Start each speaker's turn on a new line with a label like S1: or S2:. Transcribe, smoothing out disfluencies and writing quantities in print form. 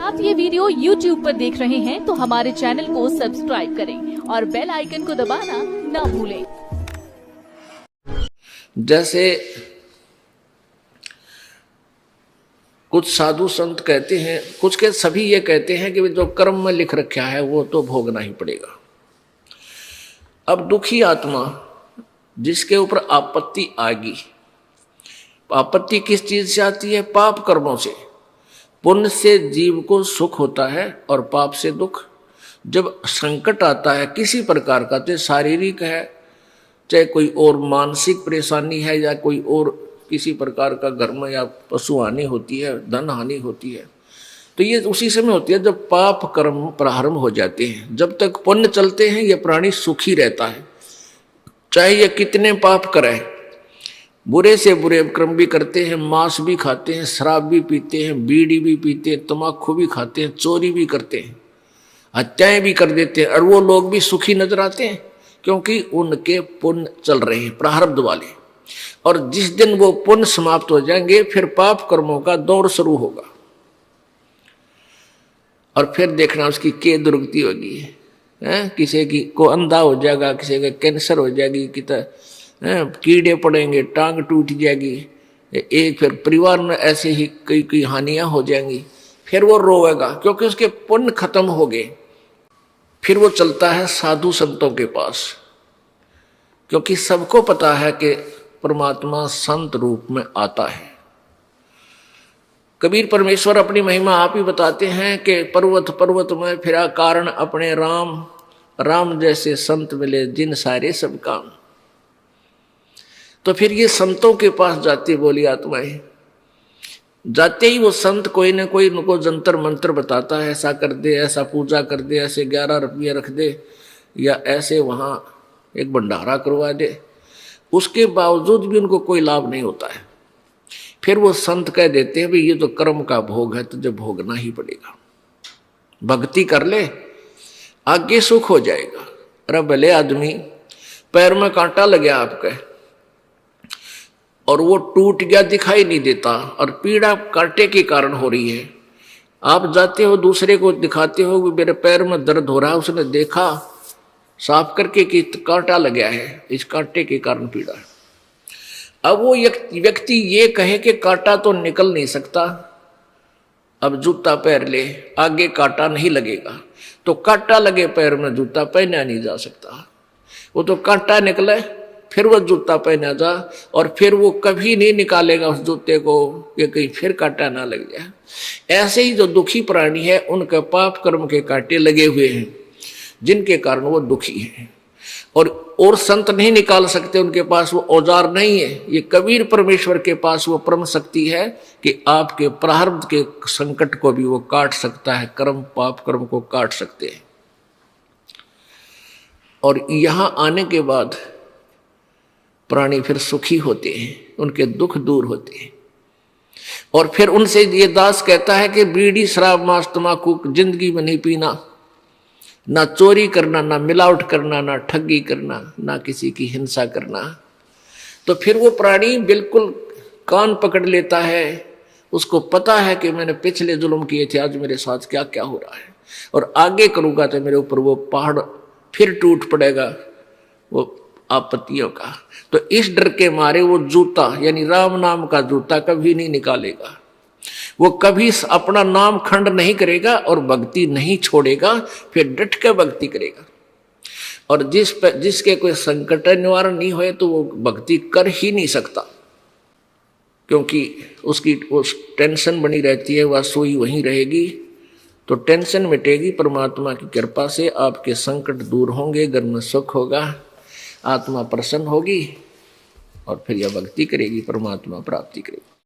S1: आप ये video YouTube पर देख रहे हैं तो हमारे चैनल को सब्सक्राइब करें और बेल आइकन को दबाना ना भूलें।
S2: जैसे कुछ साधु संत कहते हैं, कुछ के सभी ये कहते हैं कि जो कर्म में लिख रखा है वो तो भोगना ही पड़ेगा। अब दुखी आत्मा जिसके ऊपर आपत्ति आएगी, आपत्ति किस चीज से आती है? पाप कर्मों से। पुण्य से जीव को सुख होता है और पाप से दुख। जब संकट आता है किसी प्रकार का, चाहे शारीरिक है, चाहे कोई और मानसिक परेशानी है, या कोई और किसी प्रकार का घर में या पशु हानि होती है, धन हानि होती है, तो ये उसी समय होती है जब पाप कर्म प्रारंभ हो जाते हैं। जब तक पुण्य चलते हैं ये प्राणी सुखी रहता है, चाहे ये कितने पाप करे, बुरे से बुरे कर्म भी करते हैं, मांस भी खाते हैं, शराब भी पीते हैं, बीड़ी भी पीते हैं, तम्बाकू भी खाते हैं, चोरी भी करते हैं, हत्याएं भी कर देते हैं, और वो लोग भी सुखी नजर आते हैं क्योंकि उनके पुण्य चल रहे हैं, प्रारब्ध वाले। और जिस दिन वो पुण्य समाप्त हो जाएंगे फिर पाप कर्मों का दौर शुरू होगा, और फिर देखना उसकी क्या दुर्गति होगी। किसी की को अंधा हो जाएगा, किसी का कैंसर हो जाएगी, कीड़े पड़ेंगे, टांग टूट जाएगी, एक फिर परिवार में ऐसे ही कई कई हानियां हो जाएंगी। फिर वो रोएगा क्योंकि उसके पुण्य खत्म हो गए। फिर वो चलता है साधु संतों के पास, क्योंकि सबको पता है कि परमात्मा संत रूप में आता है। कबीर परमेश्वर अपनी महिमा आप ही बताते हैं कि पर्वत पर्वत में फिरा कारण अपने राम, राम जैसे संत मिले जिन सारे सब काम। तो फिर ये संतों के पास जाती बोली आत्माएं, जाते ही वो संत कोई ना कोई उनको जंतर मंत्र बताता है, ऐसा कर दे, ऐसा पूजा कर दे, ऐसे 11 रुपये रख दे, या ऐसे वहां एक भंडारा करवा दे। उसके बावजूद भी उनको कोई लाभ नहीं होता है। फिर वो संत कह देते हैं भाई ये तो कर्म का भोग है, तुझे भोगना ही पड़ेगा, भक्ति कर ले आगे सुख हो जाएगा। अरे भले आदमी पैर में कांटा लग गया आपके और वो टूट गया, दिखाई नहीं देता, और पीड़ा कांटे के कारण हो रही है। आप जाते हो दूसरे को दिखाते हो कि मेरे पैर में दर्द हो रहा है, उसने देखा साफ करके कि कांटा लग गया है, इस कांटे के कारण पीड़ा है। अब वो व्यक्ति ये कहे कि कांटा तो निकल नहीं सकता, अब जूता पहन ले, आगे कांटा नहीं लगेगा। तो कांटा लगे पैर में जूता पहना नहीं जा सकता, वो तो कांटा निकले फिर वो जूता पहना जा, और फिर वो कभी नहीं निकालेगा उस जूते को कि कहीं फिर कांटा ना लग जाए। ऐसे ही जो दुखी प्राणी है उनके पाप कर्म के कांटे लगे हुए हैं जिनके कारण वो दुखी है, और संत नहीं निकाल सकते, उनके पास वो औजार नहीं है। ये कबीर परमेश्वर के पास वो परम शक्ति है कि आपके प्रारब्ध के संकट को भी वो काट सकता है, कर्म पाप कर्म को काट सकते हैं। और यहां आने के बाद प्राणी फिर सुखी होते हैं, उनके दुख दूर होते हैं। और फिर उनसे ये दास कहता है कि बीड़ी शराब मांस तम्बाकू जिंदगी में नहीं पीना, ना चोरी करना, ना मिलावट करना, ना ठगी करना, ना किसी की हिंसा करना। तो फिर वो प्राणी बिल्कुल कान पकड़ लेता है, उसको पता है कि मैंने पिछले जुल्म किए थे, आज मेरे साथ क्या क्या हो रहा है, और आगे करूंगा तो मेरे ऊपर वो पहाड़ फिर टूट पड़ेगा वो आपत्तियों का। तो इस डर के मारे वो जूता यानी राम नाम का जूता कभी नहीं निकालेगा, वो कभी अपना नाम खंड नहीं करेगा और भक्ति नहीं छोड़ेगा, फिर डट के भक्ति करेगा। और जिसके कोई संकट निवारण नहीं होए तो वो भक्ति कर ही नहीं सकता, क्योंकि उसकी उस टेंशन बनी रहती है, वह सोई वहीं रहेगी। तो टेंशन मिटेगी परमात्मा की कृपा से, आपके संकट दूर होंगे, घर में सुख होगा, आत्मा प्रसन्न होगी, और फिर यह भक्ति करेगी, परमात्मा प्राप्ति करेगी।